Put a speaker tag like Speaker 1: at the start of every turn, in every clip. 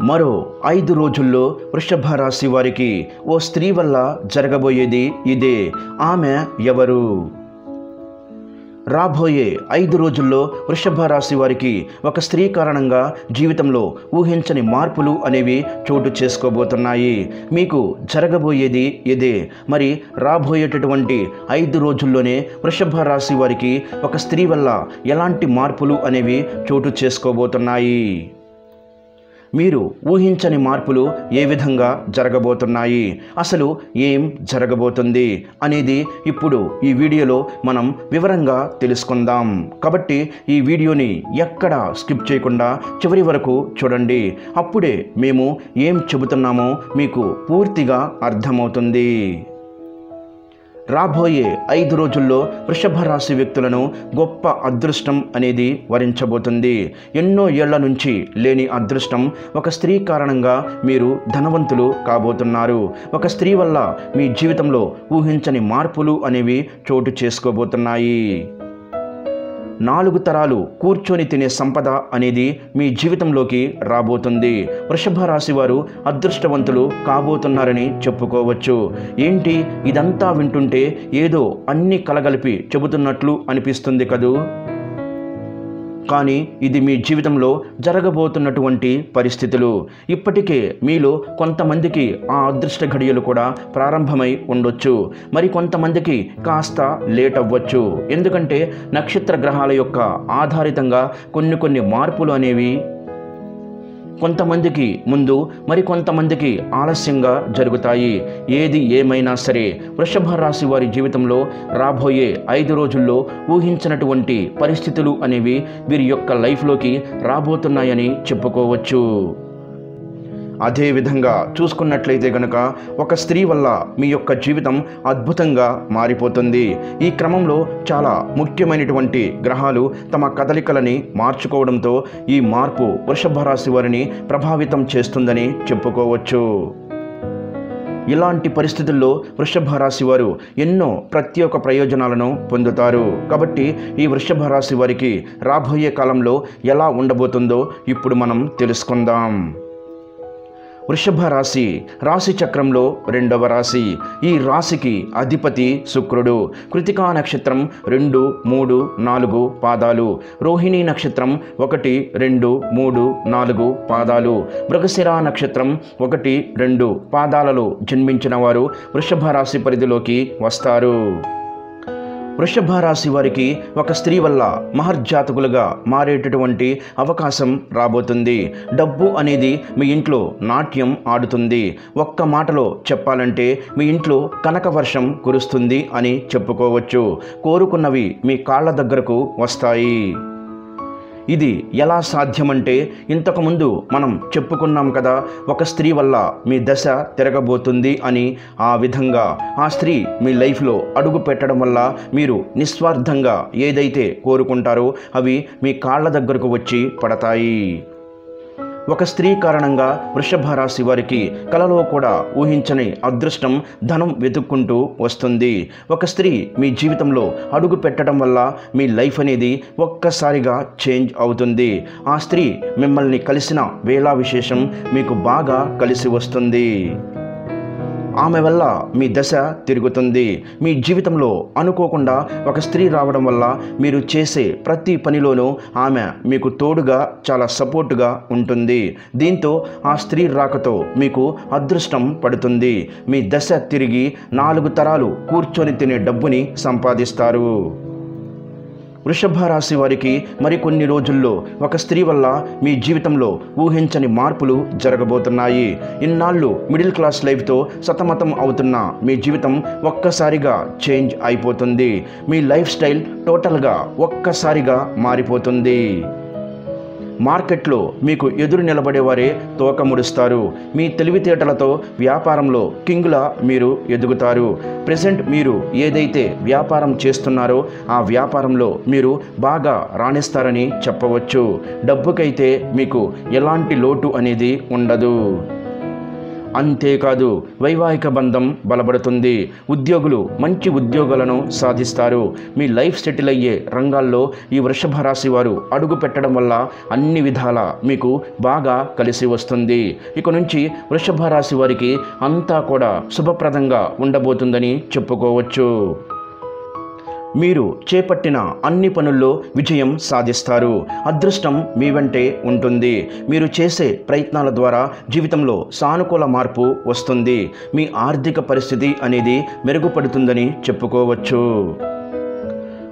Speaker 1: మరో 5 రోజుల్లో వృషభ రాశి వారికి ఓ స్త్రీ వల్ల జరగబోయేది ఇదే. ఆమె ఎవరు? రాబోయే 5 రోజుల్లో వృషభ రాశి వారికి ఒక స్త్రీ కారణంగా జీవితంలో ఊహించని మార్పులు అనేవి చోటు చేసుకోబోతున్నాయి. మీకు జరగబోయేది ఇదే. మరి రాబోయేటటువంటి 5 రోజుల్లోనే వృషభ రాశి వారికి ఒక స్త్రీ వల్ల ఎలాంటి మార్పులు అనేవి చోటు చేసుకోబోతున్నాయి? మీరు ఊహించని మార్పులు ఏ విధంగా జరగబోతున్నాయి, అసలు ఏం జరగబోతుంది అనేది ఇప్పుడు ఈ వీడియోలో మనం వివరంగా తెలుసుకుందాం. కాబట్టి ఈ వీడియోని ఎక్కడ స్కిప్ చేయకుండా చివరి వరకు చూడండి. అప్పుడే మేము ఏం చెబుతున్నామో మీకు పూర్తిగా అర్థమవుతుంది. రాబోయే 5 రోజుల్లో వృషభ రాశి వ్యక్తులను గొప్ప అదృష్టం అనేది వరించబోతుంది. ఎన్నో ఏళ్ల నుంచి లేని అదృష్టం. ఒక స్త్రీ కారణంగా మీరు ధనవంతులు కాబోతున్నారు. ఒక స్త్రీ వల్ల మీ జీవితంలో ఊహించని మార్పులు అనేవి చోటు చేసుకోబోతున్నాయి. 4 తరాలు కూర్చొని తినే సంపద అనేది మీ జీవితంలోకి రాబోతుంది. వృషభ రాశి వారు అదృష్టవంతులు కాబోతున్నారని చెప్పుకోవచ్చు. ఏంటి ఇదంతా వింటుంటే ఏదో అన్ని కలగలిపి చెబుతున్నట్లు అనిపిస్తుంది కదూ. కానీ ఇది మీ జీవితంలో జరగబోతున్నటువంటి పరిస్థితులు. ఇప్పటికే మీలో కొంతమందికి ఆ అదృష్ట ఘడియలు కూడా ప్రారంభమై ఉండొచ్చు. మరి కొంతమందికి కాస్త లేట్ అవ్వచ్చు. ఎందుకంటే నక్షత్ర గ్రహాల యొక్క ఆధారితంగా కొన్ని మార్పులు అనేవి కొంతమందికి ముందు మరి కొంతమందికి ఆలస్యంగా జరుగుతాయి. ఏది ఏమైనా సరే వృషభ రాశి వారి జీవితంలో రాబోయే 5 రోజుల్లో ఊహించినటువంటి పరిస్థితులు అనేవి వీరి యొక్క లైఫ్లోకి రాబోతున్నాయని చెప్పుకోవచ్చు. అదేవిధంగా చూసుకున్నట్లయితే గనక ఒక స్త్రీ వల్ల మీ యొక్క జీవితం అద్భుతంగా మారిపోతుంది. ఈ క్రమంలో చాలా ముఖ్యమైనటువంటి గ్రహాలు తమ కదలికలని మార్చుకోవడంతో ఈ మార్పు వృషభ రాశి వారిని ప్రభావితం చేస్తుందని చెప్పుకోవచ్చు. ఇలాంటి పరిస్థితుల్లో వృషభ రాశి వారు ఎన్నో ప్రత్యేక ప్రయోజనాలను పొందుతారు. కాబట్టి ఈ వృషభ రాశి వారికి రాబోయే కాలంలో ఎలా ఉండబోతుందో ఇప్పుడు మనం తెలుసుకుందాం. వృషభ రాశి రాశి చక్రంలో 2వ రాశి. ఈ రాశికి అధిపతి శుక్రుడు. కృతికా నక్షత్రం 2, 3, 4 పాదాలు. రోహిణీ నక్షత్రం 1, 2, 3, 4 పాదాలు. మృగశిర నక్షత్రం 1, 2 పాదాలలో జన్మించిన వారు వృషభ రాశి పరిధిలోకి వస్తారు. వృషభ రాశి వారికి ఒక స్త్రీ వల్ల మహర్జాతకులుగా మారేటటువంటి అవకాశం రాబోతుంది. డబ్బు అనేది మీ ఇంట్లో నాట్యం ఆడుతుంది. ఒక్క మాటలో చెప్పాలంటే మీ ఇంట్లో కనక వర్షం కురుస్తుంది అని చెప్పుకోవచ్చు. కోరుకున్నవి మీ కాళ్ళ దగ్గరకు వస్తాయి. ఇది ఎలా సాధ్యమంటే ఇంతకుముందు మనం చెప్పుకున్నాం కదా, ఒక స్త్రీ వల్ల మీ దశ తిరగబోతుంది అని. ఆ విధంగా ఆ స్త్రీ మీ లైఫ్లో అడుగు పెట్టడం వల్ల మీరు నిస్వార్థంగా ఏదైతే కోరుకుంటారో అవి మీ కాళ్ళ దగ్గరకు వచ్చి పడతాయి. ఒక స్త్రీ కారణంగా వృషభ రాశి వారికి కలలో కూడా ఊహించని అదృష్టం, ధనం వెతుక్కుంటూ వస్తుంది. ఒక స్త్రీ మీ జీవితంలో అడుగు పెట్టడం వల్ల మీ లైఫ్ అనేది ఒక్కసారిగా చేంజ్ అవుతుంది. ఆ స్త్రీ మిమ్మల్ని కలిసిన వేళా విశేషం మీకు బాగా కలిసి వస్తుంది. ఆమె వల్ల మీ దశ తిరుగుతుంది. మీ జీవితంలో అనుకోకుండా ఒక స్త్రీ రావడం వల్ల మీరు చేసే ప్రతి పనిలోనూ ఆమె మీకు తోడుగా చాలా సపోర్టుగా ఉంటుంది. దీంతో ఆ స్త్రీ రాకతో మీకు అదృష్టం పడుతుంది. మీ దశ తిరిగి 4 తరాలు కూర్చొని తినే డబ్బుని సంపాదిస్తారు. వృషభ రాశి వారికి మరికొన్ని రోజుల్లో ఒక స్త్రీ వల్ల మీ జీవితంలో ఊహించని మార్పులు జరగబోతున్నాయి. ఇన్నాళ్ళు మిడిల్ క్లాస్ లైఫ్తో సతమతం అవుతున్న మీ జీవితం ఒక్కసారిగా చేంజ్ అయిపోతుంది. మీ లైఫ్ స్టైల్ టోటల్గా ఒక్కసారిగా మారిపోతుంది. మార్కెట్లో మీకు ఎదురు నిలబడేవారే తోక ముడుస్తారు. మీ తెలివితేటలతో వ్యాపారంలో కింగులా మీరు ఎదుగుతారు. ప్రెజెంట్ మీరు ఏదైతే వ్యాపారం చేస్తున్నారో ఆ వ్యాపారంలో మీరు బాగా రాణిస్తారని చెప్పవచ్చు. డబ్బుకైతే మీకు ఎలాంటి లోటు అనేది ఉండదు. అంతేకాదు వైవాహిక బంధం బలపడుతుంది. ఉద్యోగులు మంచి ఉద్యోగాలను సాధిస్తారు. మీ లైఫ్ సెటిల్ అయ్యే రంగాల్లో ఈ వృషభ రాశి వారు అడుగు పెట్టడం వల్ల అన్ని విధాల మీకు బాగా కలిసి వస్తుంది. ఇక నుంచి వృషభ రాశి వారికి అంతా కూడా శుభప్రదంగా ఉండబోతుందని చెప్పుకోవచ్చు. మీరు చేపట్టిన అన్ని పనుల్లో విజయం సాధిస్తారు. అదృష్టం మీ వెంటే ఉంటుంది. మీరు చేసే ప్రయత్నాల ద్వారా జీవితంలో సానుకూల మార్పు వస్తుంది. మీ ఆర్థిక పరిస్థితి అనేది మెరుగుపడుతుందని చెప్పుకోవచ్చు.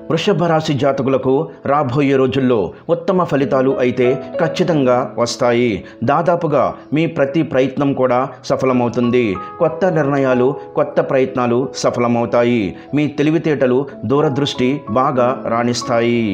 Speaker 1: వృషభ రాశి జాతకులకు రాబోయే రోజుల్లో ఉత్తమ ఫలితాలు అయితే ఖచ్చితంగా వస్తాయి. దాదాపుగా మీ ప్రతి ప్రయత్నం కూడా సఫలమవుతుంది. కొత్త నిర్ణయాలు, కొత్త ప్రయత్నాలు సఫలమవుతాయి. మీ తెలివితేటలు, దూరదృష్టి బాగా రాణిస్తాయి.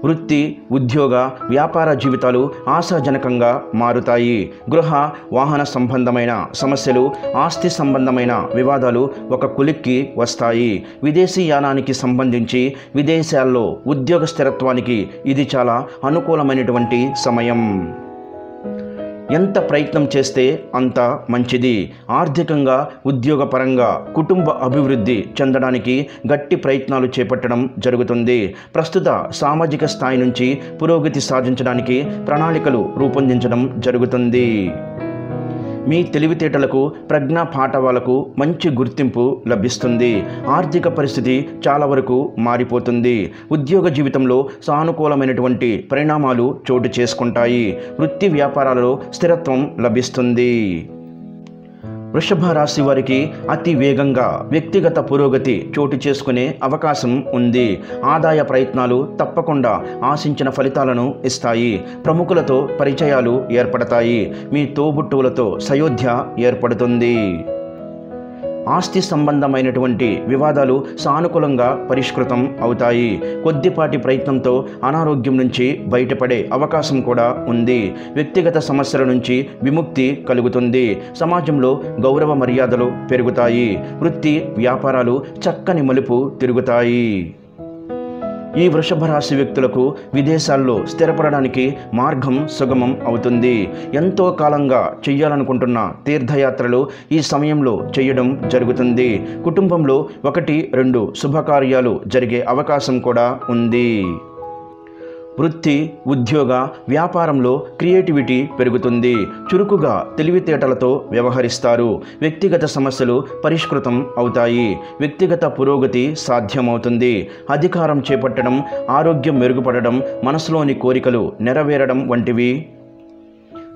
Speaker 1: వృత్తి, ఉద్యోగ, వ్యాపార జీవితాలు ఆశాజనకంగా మారుతాయి. గృహ, వాహన సంబంధమైన సమస్యలు, ఆస్తి సంబంధమైన వివాదాలు ఒక కొలిక్కి వస్తాయి. విదేశీ యానానికి సంబంధించి విదేశాల్లో ఉద్యోగ స్థిరత్వానికి ఇది చాలా అనుకూలమైనటువంటి సమయం. ఎంత ప్రయత్నం చేస్తే అంత మంచిది. ఆర్థికంగా, ఉద్యోగపరంగా కుటుంబ అభివృద్ధి చెందడానికి గట్టి ప్రయత్నాలు చేపట్టడం జరుగుతుంది. ప్రస్తుత సామాజిక స్థాయి నుంచి పురోగతి సాధించడానికి ప్రణాళికలు రూపొందించడం జరుగుతుంది. మీ తెలివితేటలకు, ప్రజ్ఞా పాఠవాలకు మంచి గుర్తింపు లభిస్తుంది. ఆర్థిక పరిస్థితి చాలా వరకు మారిపోతుంది. ఉద్యోగ జీవితంలో సానుకూలమైనటువంటి పరిణామాలు చోటు చేసుకుంటాయి. వృత్తి వ్యాపారాలలో స్థిరత్వం లభిస్తుంది. వృషభ రాశి వారికి అతి వేగంగా వ్యక్తిగత పురోగతి చోటు చేసుకునే అవకాశం ఉంది. ఆదాయ ప్రయత్నాలు తప్పకుండా ఆశించిన ఫలితాలను ఇస్తాయి. ప్రముఖులతో పరిచయాలు ఏర్పడతాయి. మీ తోబుట్టువులతో సయోధ్య ఏర్పడుతుంది. ఆస్తి సంబంధమైనటువంటి వివాదాలు సానుకూలంగా పరిష్కృతం అవుతాయి. కొద్దిపాటి ప్రయత్నంతో అనారోగ్యం నుంచి బయటపడే అవకాశం కూడా ఉంది. వ్యక్తిగత సమస్యల నుంచి విముక్తి కలుగుతుంది. సమాజంలో గౌరవ మర్యాదలు పెరుగుతాయి. వృత్తి వ్యాపారాలు చక్కని మలుపు తిరుగుతాయి. ఈ వృషభ రాశి వ్యక్తులకు విదేశాల్లో స్థిరపడడానికి మార్గం సుగమం అవుతుంది. ఎంతో కాలంగా చేయాలనుకుంటున్న తీర్థయాత్రలు ఈ సమయంలో చేయడం జరుగుతుంది. కుటుంబంలో 1-2 శుభకార్యాలు జరిగే అవకాశం కూడా ఉంది. వృత్తి, ఉద్యోగ, వ్యాపారంలో క్రియేటివిటీ పెరుగుతుంది. చురుకుగా తెలివితేటలతో వ్యవహరిస్తారు. వ్యక్తిగత సమస్యలు పరిష్కృతం అవుతాయి. వ్యక్తిగత పురోగతి సాధ్యమవుతుంది. అధికారం చేపట్టడం, ఆరోగ్యం మెరుగుపడడం, మనసులోని కోరికలు నెరవేరడం వంటివి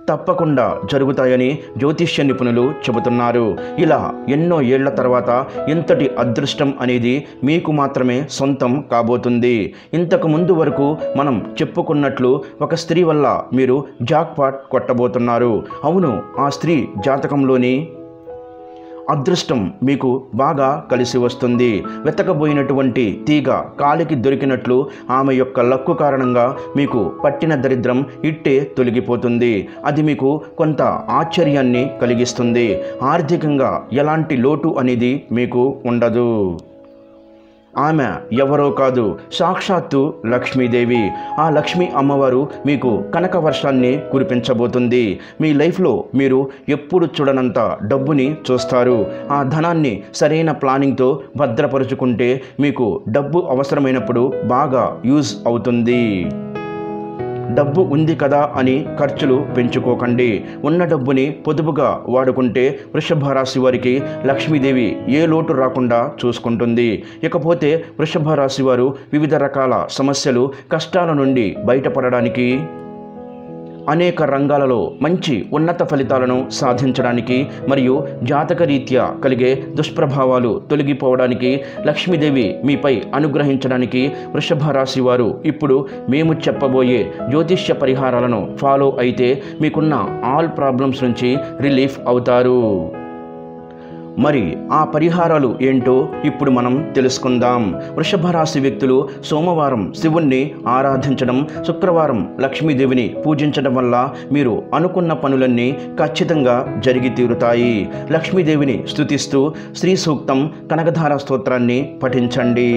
Speaker 1: తప్పకుండా జరుగుతాయని జ్యోతిష్య నిపుణులు చెబుతున్నారు. ఇలా ఎన్నో ఏళ్ల తర్వాత ఇంతటి అదృష్టం అనేది మీకు మాత్రమే సొంతం కాబోతుంది. ఇంతకు ముందు వరకు మనం చెప్పుకున్నట్లు ఒక స్త్రీ వల్ల మీరు జాక్పాట్ కొట్టబోతున్నారు. అవును, ఆ స్త్రీ జాతకంలోని అదృష్టం మీకు బాగా కలిసి వస్తుంది. వెతకబోయినటువంటి తీగ కాలికి దొరికినట్లు ఆమె యొక్క లక్కు కారణంగా మీకు పట్టిన దరిద్రం ఇట్టే తొలగిపోతుంది. అది మీకు కొంత ఆశ్చర్యాన్ని కలిగిస్తుంది. ఆర్థికంగా ఎలాంటి లోటు అనేది మీకు ఉండదు. ఆమె ఎవరో కాదు, సాక్షాత్తు లక్ష్మీదేవి. ఆ లక్ష్మీ అమ్మవారు మీకు కనక వర్షాన్ని కురిపించబోతుంది. మీ లైఫ్లో మీరు ఎప్పుడు చూడనంత డబ్బుని చూస్తారు. ఆ ధనాన్ని సరైన ప్లానింగ్తో భద్రపరుచుకుంటే మీకు డబ్బు అవసరమైనప్పుడు బాగా యూజ్ అవుతుంది. డబ్బు ఉంది కదా అని ఖర్చులు పెంచుకోకండి. ఉన్న డబ్బుని పొదుపుగా వాడుకుంటే వృషభ రాశి వారికి లక్ష్మీదేవి ఏ లోటు రాకుండా చూసుకుంటుంది. ఇకపోతే వృషభ రాశి వారు వివిధ రకాల సమస్యలు, కష్టాల నుండి బయటపడడానికి, అనేక రంగాలలో మంచి ఉన్నత ఫలితాలను సాధించడానికి మరియు జాతకరీత్యా కలిగే దుష్ప్రభావాలు తొలగిపోవడానికి, లక్ష్మీదేవి మీపై అనుగ్రహించడానికి వృషభ రాశి వారు ఇప్పుడు మేము చెప్పబోయే జ్యోతిష్య పరిహారాలను ఫాలో అయితే మీకున్న ఆల్ ప్రాబ్లమ్స్ నుంచి రిలీఫ్ అవుతారు. మరి ఆ పరిహారాలు ఏంటో ఇప్పుడు మనం తెలుసుకుందాం. వృషభ రాశి వ్యక్తులు సోమవారం శివుణ్ణి ఆరాధించడం, శుక్రవారం లక్ష్మీదేవిని పూజించడం వల్ల మీరు అనుకున్న పనులన్నీ ఖచ్చితంగా జరిగి తీరుతాయి. లక్ష్మీదేవిని స్తుతిస్తూ శ్రీ సూక్తం, కనకధార స్తోత్రాన్ని పఠించండి.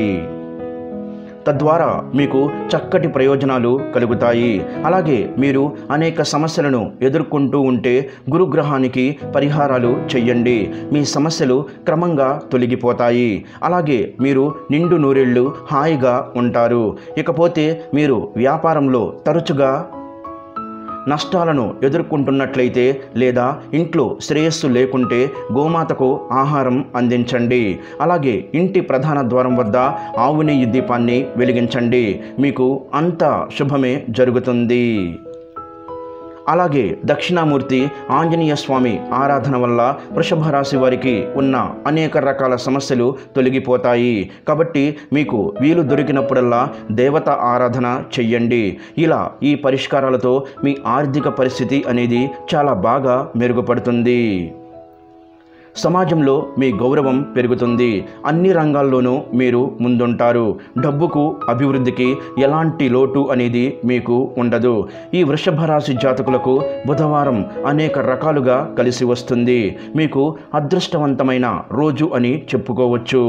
Speaker 1: తద్వారా మీకు చక్కటి ప్రయోజనాలు కలుగుతాయి. అలాగే మీరు అనేక సమస్యలను ఎదుర్కొంటూ ఉంటే గురుగ్రహానికి పరిహారాలు చెయ్యండి. మీ సమస్యలు క్రమంగా తొలగిపోతాయి. అలాగే మీరు నిండు నూరేళ్లు హాయిగా ఉంటారు. ఇకపోతే మీరు వ్యాపారంలో తరచుగా నష్టాలను ఎదుర్కొంటున్నట్లయితే లేదా ఇంట్లో శ్రేయస్సు లేకుంటే గోమాతకు ఆహారం అందించండి. అలాగే ఇంటి ప్రధాన ద్వారం వద్ద ఆవు నెయ్యి దీపాన్ని వెలిగించండి. మీకు అంతా శుభమే జరుగుతుంది. అలాగే దక్షిణామూర్తి ఆంజనేయ స్వామి ఆరాధన వల్ల వృషభ రాశి వారికి ఉన్న అనేక రకాల సమస్యలు తొలగిపోతాయి. కాబట్టి మీకు వీలు దొరికినప్పుడల్లా దేవత ఆరాధన చెయ్యండి. ఇలా ఈ పరిష్కారాలతో మీ ఆర్థిక పరిస్థితి అనేది చాలా బాగా మెరుగుపడుతుంది. సమాజంలో మీ గౌరవం పెరుగుతుంది. అన్ని రంగాల్లోనూ మీరు ముందుంటారు. డబ్బుకు అభివృద్ధికి ఎలాంటి లోటు అనేది మీకు ఉండదు. ఈ వృషభ రాశి జాతకులకు బుధవారం అనేక రకాలుగా కలిసి వస్తుంది. మీకు అదృష్టవంతమైన రోజు అని చెప్పుకోవచ్చు.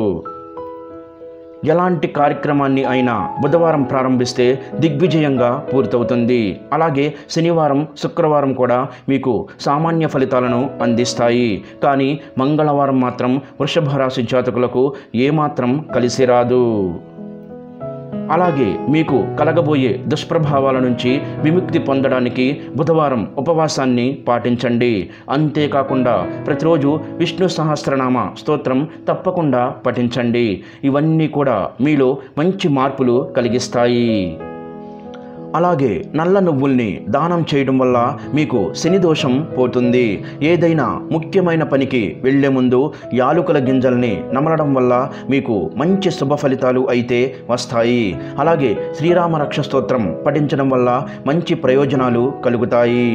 Speaker 1: ఎలాంటి కార్యక్రమాన్ని అయినా బుధవారం ప్రారంభిస్తే దిగ్విజయంగా పూర్తవుతుంది. అలాగే శనివారం, శుక్రవారం కూడా మీకు సామాన్య ఫలితాలను అందిస్తాయి. కానీ మంగళవారం మాత్రం వృషభ రాశి జాతకులకు ఏమాత్రం కలిసి రాదు. అలాగే మీకు కలగబోయే దుష్ప్రభావాల నుంచి విముక్తి పొందడానికి బుధవారం ఉపవాసాన్ని పాటించండి. అంతేకాకుండా ప్రతిరోజు విష్ణు సహస్రనామ స్తోత్రం తప్పకుండా పఠించండి. ఇవన్నీ కూడా మీలో మంచి మార్పులు కలిగిస్తాయి. అలాగే నల్ల నువ్వుల్ని దానం చేయడం వల్ల మీకు శని దోషం పోతుంది. ఏదైనా ముఖ్యమైన పనికి వెళ్లే ముందు యాలుకల గింజల్ని నమలడం వల్ల మీకు మంచి శుభ ఫలితాలు అయితే వస్తాయి. అలాగే శ్రీరామ రక్ష స్తోత్రం పఠించడం వల్ల మంచి ప్రయోజనాలు కలుగుతాయి.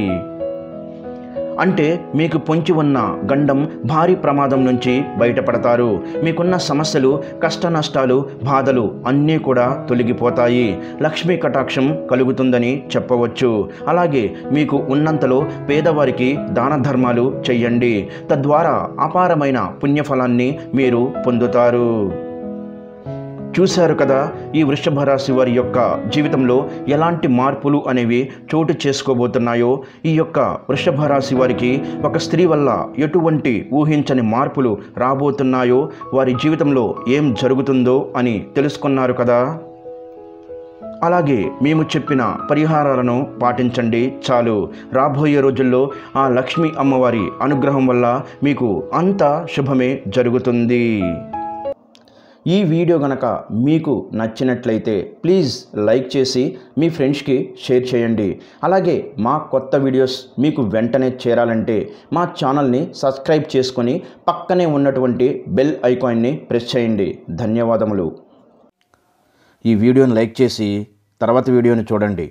Speaker 1: అంటే మీకు పొంచి ఉన్న గండం భారీ ప్రమాదం నుంచి బయటపడతారు. మీకున్న సమస్యలు, కష్ట నష్టాలు, బాధలు అన్నీ కూడా తొలగిపోతాయి. లక్ష్మీ కటాక్షం కలుగుతుందని చెప్పవచ్చు. అలాగే మీకు ఉన్నంతలో పేదవారికి దాన ధర్మాలు చెయ్యండి. తద్వారా అపారమైన పుణ్యఫలాన్ని మీరు పొందుతారు. చూశారు కదా, ఈ వృషభ రాశి వారి యొక్క జీవితంలో ఎలాంటి మార్పులు అనేవి చోటు చేసుకోబోతున్నాయో. ఈ యొక్క వృషభ రాశి వారికి ఒక స్త్రీ వల్ల ఎటువంటి ఊహించని మార్పులు రాబోతున్నాయో, వారి జీవితంలో ఏం జరుగుతుందో అని తెలుసుకున్నారు కదా. అలాగే మేము చెప్పిన పరిహారాలను పాటించండి చాలు. రాబోయే రోజుల్లో ఆ లక్ష్మీ అమ్మవారి అనుగ్రహం వల్ల మీకు అంతా శుభమే జరుగుతుంది. ఈ వీడియో గనక మీకు నచ్చినట్లయితే ప్లీజ్ లైక్ చేసి మీ ఫ్రెండ్స్కి షేర్ చేయండి. అలాగే మా కొత్త వీడియోస్ మీకు వెంటనే చేరాలంటే మా ఛానల్ని సబ్స్క్రైబ్ చేసుకొని పక్కనే ఉన్నటువంటి బెల్ ఐకాన్ని ప్రెస్ చేయండి. ధన్యవాదములు. ఈ వీడియోని లైక్ చేసి తర్వాత వీడియోని చూడండి.